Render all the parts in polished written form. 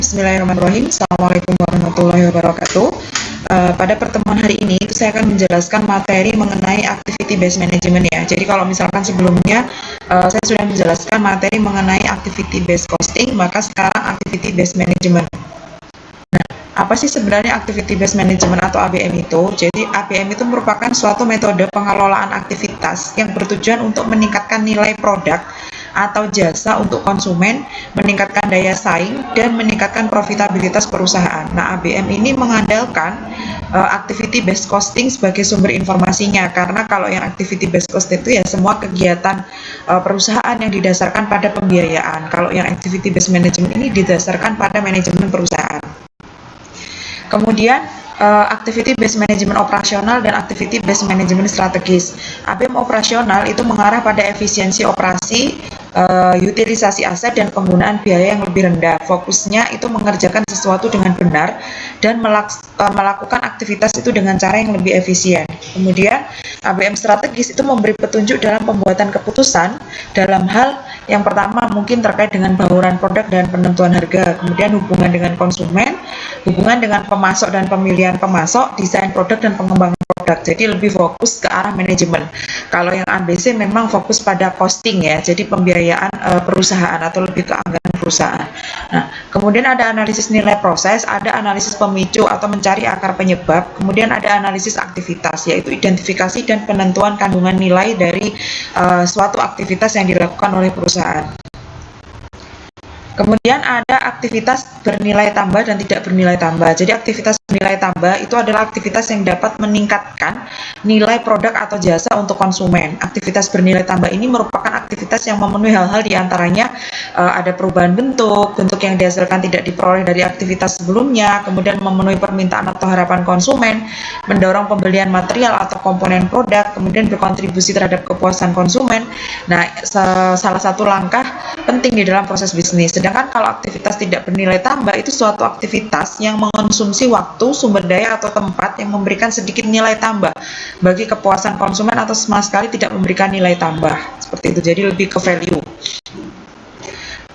Bismillahirrahmanirrahim. Assalamualaikum warahmatullahi wabarakatuh. Pada pertemuan hari ini saya akan menjelaskan materi mengenai activity based management ya. Jadi kalau misalkan sebelumnya saya sudah menjelaskan materi mengenai activity based costing, maka sekarang activity based management. Nah, apa sih sebenarnya activity based management atau ABM itu? Jadi ABM itu merupakan suatu metode pengelolaan aktivitas yang bertujuan untuk meningkatkan nilai produk atau jasa untuk konsumen, meningkatkan daya saing, dan meningkatkan profitabilitas perusahaan. Nah, ABM ini mengandalkan activity based costing sebagai sumber informasinya, karena kalau yang activity based cost itu ya semua kegiatan perusahaan yang didasarkan pada pembiayaan. Kalau yang activity based management ini didasarkan pada manajemen perusahaan. Kemudian activity based management operasional dan activity based management strategis. ABM operasional itu mengarah pada efisiensi operasi, utilisasi aset dan penggunaan biaya yang lebih rendah. Fokusnya itu mengerjakan sesuatu dengan benar dan melakukan aktivitas itu dengan cara yang lebih efisien. Kemudian ABM strategis itu memberi petunjuk dalam pembuatan keputusan dalam hal yang pertama mungkin terkait dengan bauran produk dan penentuan harga, kemudian hubungan dengan konsumen, hubungan dengan pemasok dan pemilihan pemasok, desain produk dan pengembangan produk. Jadi lebih fokus ke arah manajemen. Kalau yang ABC memang fokus pada costing ya, jadi pembiayaan perusahaan atau lebih ke anggaran perusahaan. Nah, kemudian ada analisis nilai proses, ada analisis pemicu atau mencari akar penyebab, kemudian ada analisis aktivitas, yaitu identifikasi dan penentuan kandungan nilai dari suatu aktivitas yang dilakukan oleh perusahaan. Kemudian ada aktivitas bernilai tambah dan tidak bernilai tambah. Jadi aktivitas bernilai tambah itu adalah aktivitas yang dapat meningkatkan nilai produk atau jasa untuk konsumen. Aktivitas bernilai tambah ini merupakan aktivitas yang memenuhi hal-hal diantaranya ada perubahan bentuk yang dihasilkan tidak diperoleh dari aktivitas sebelumnya, kemudian memenuhi permintaan atau harapan konsumen, mendorong pembelian material atau komponen produk, kemudian berkontribusi terhadap kepuasan konsumen. Nah, salah satu langkah penting di dalam proses bisnis. Sedangkan kalau aktivitas tidak bernilai tambah itu suatu aktivitas yang mengonsumsi waktu, sumber daya atau tempat yang memberikan sedikit nilai tambah bagi kepuasan konsumen atau sama sekali tidak memberikan nilai tambah. Seperti itu, jadi lebih ke value.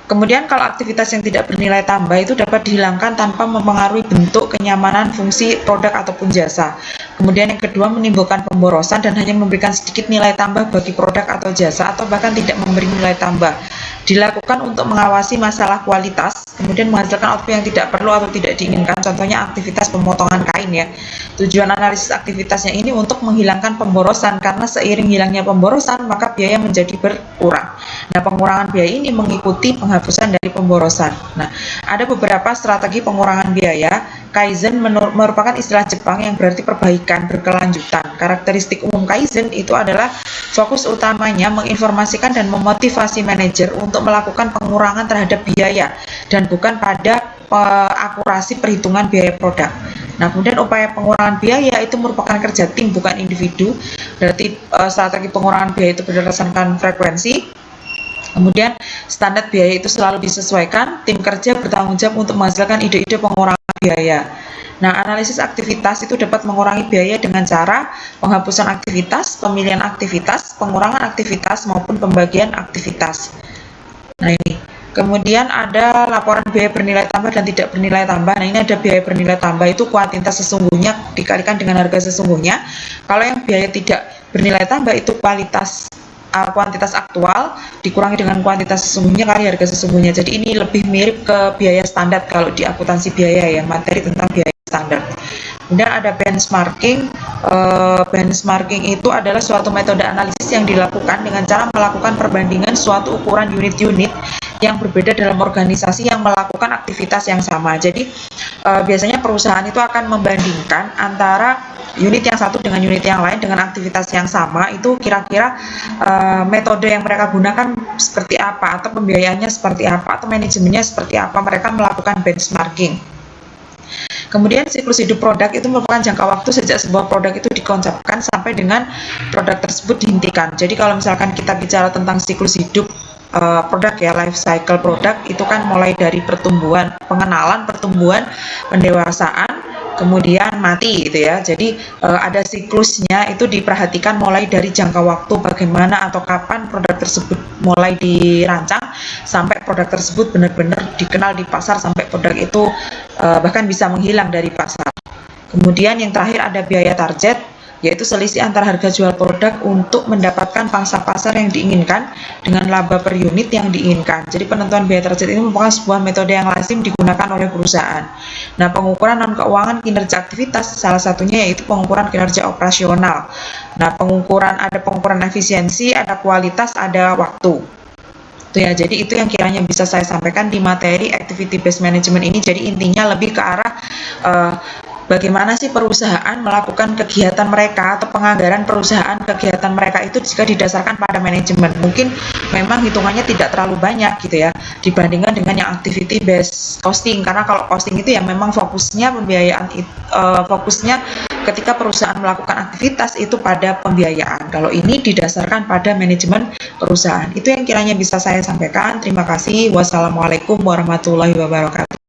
Kemudian kalau aktivitas yang tidak bernilai tambah itu dapat dihilangkan tanpa mempengaruhi bentuk, kenyamanan, fungsi, produk ataupun jasa. Kemudian yang kedua menimbulkan pemborosan dan hanya memberikan sedikit nilai tambah bagi produk atau jasa atau bahkan tidak memberi nilai tambah. Dilakukan untuk mengawasi masalah kualitas, kemudian menghasilkan output yang tidak perlu atau tidak diinginkan, contohnya aktivitas pemotongan kain ya. Tujuan analisis aktivitasnya ini untuk menghilangkan pemborosan, karena seiring hilangnya pemborosan maka biaya menjadi berkurang. Nah, pengurangan biaya ini mengikuti penghapusan dari pemborosan. Nah, ada beberapa strategi pengurangan biaya. Kaizen merupakan istilah Jepang yang berarti perbaikan berkelanjutan. Karakteristik umum Kaizen itu adalah fokus utamanya menginformasikan dan memotivasi manajer untuk melakukan pengurangan terhadap biaya dan bukan pada akurasi perhitungan biaya produk. Nah, kemudian upaya pengurangan biaya itu merupakan kerja tim bukan individu. Berarti strategi pengurangan biaya itu berdasarkan frekuensi. Kemudian standar biaya itu selalu disesuaikan, tim kerja bertanggung jawab untuk menghasilkan ide-ide pengurangan biaya. Nah, analisis aktivitas itu dapat mengurangi biaya dengan cara penghapusan aktivitas, pemilihan aktivitas, pengurangan aktivitas maupun pembagian aktivitas. Nah, ini. Kemudian ada laporan biaya bernilai tambah dan tidak bernilai tambah. Nah, ini ada biaya bernilai tambah itu kuantitas sesungguhnya dikalikan dengan harga sesungguhnya. Kalau yang biaya tidak bernilai tambah itu kuantitas aktual dikurangi dengan kuantitas sesungguhnya kali harga sesungguhnya. Jadi ini lebih mirip ke biaya standar kalau di akuntansi biaya ya, materi tentang biaya standar. Kemudian ada benchmarking. Benchmarking itu adalah suatu metode analisis yang dilakukan dengan cara melakukan perbandingan suatu ukuran unit-unit yang berbeda dalam organisasi yang melakukan aktivitas yang sama. Jadi biasanya perusahaan itu akan membandingkan antara unit yang satu dengan unit yang lain dengan aktivitas yang sama, itu kira-kira metode yang mereka gunakan seperti apa, atau pembiayaannya seperti apa, atau manajemennya seperti apa. Mereka melakukan benchmarking. Kemudian siklus hidup produk itu merupakan jangka waktu sejak sebuah produk itu dikonsepkan sampai dengan produk tersebut dihentikan. Jadi kalau misalkan kita bicara tentang siklus hidup produk ya, life cycle produk itu kan mulai dari pertumbuhan, pengenalan, pertumbuhan, pendewasaan, kemudian mati gitu ya. Jadi ada siklusnya, itu diperhatikan mulai dari jangka waktu bagaimana atau kapan produk tersebut mulai dirancang sampai produk tersebut benar-benar dikenal di pasar, sampai produk itu bahkan bisa menghilang dari pasar. Kemudian yang terakhir ada biaya target, yaitu selisih antara harga jual produk untuk mendapatkan pangsa pasar yang diinginkan dengan laba per unit yang diinginkan. Jadi penentuan biaya target ini merupakan sebuah metode yang lazim digunakan oleh perusahaan. Nah, pengukuran non keuangan kinerja aktivitas salah satunya yaitu pengukuran kinerja operasional. Nah, ada pengukuran efisiensi, ada kualitas, ada waktu. Itu ya, jadi itu yang kiranya bisa saya sampaikan di materi activity based management ini. Jadi intinya lebih ke arah bagaimana sih perusahaan melakukan kegiatan mereka atau penganggaran perusahaan kegiatan mereka itu jika didasarkan pada manajemen. Mungkin memang hitungannya tidak terlalu banyak gitu ya dibandingkan dengan yang activity based costing, karena kalau costing itu ya memang fokusnya pembiayaan, fokusnya ketika perusahaan melakukan aktivitas itu pada pembiayaan. Kalau ini didasarkan pada manajemen perusahaan. Itu yang kiranya bisa saya sampaikan. Terima kasih. Wassalamualaikum warahmatullahi wabarakatuh.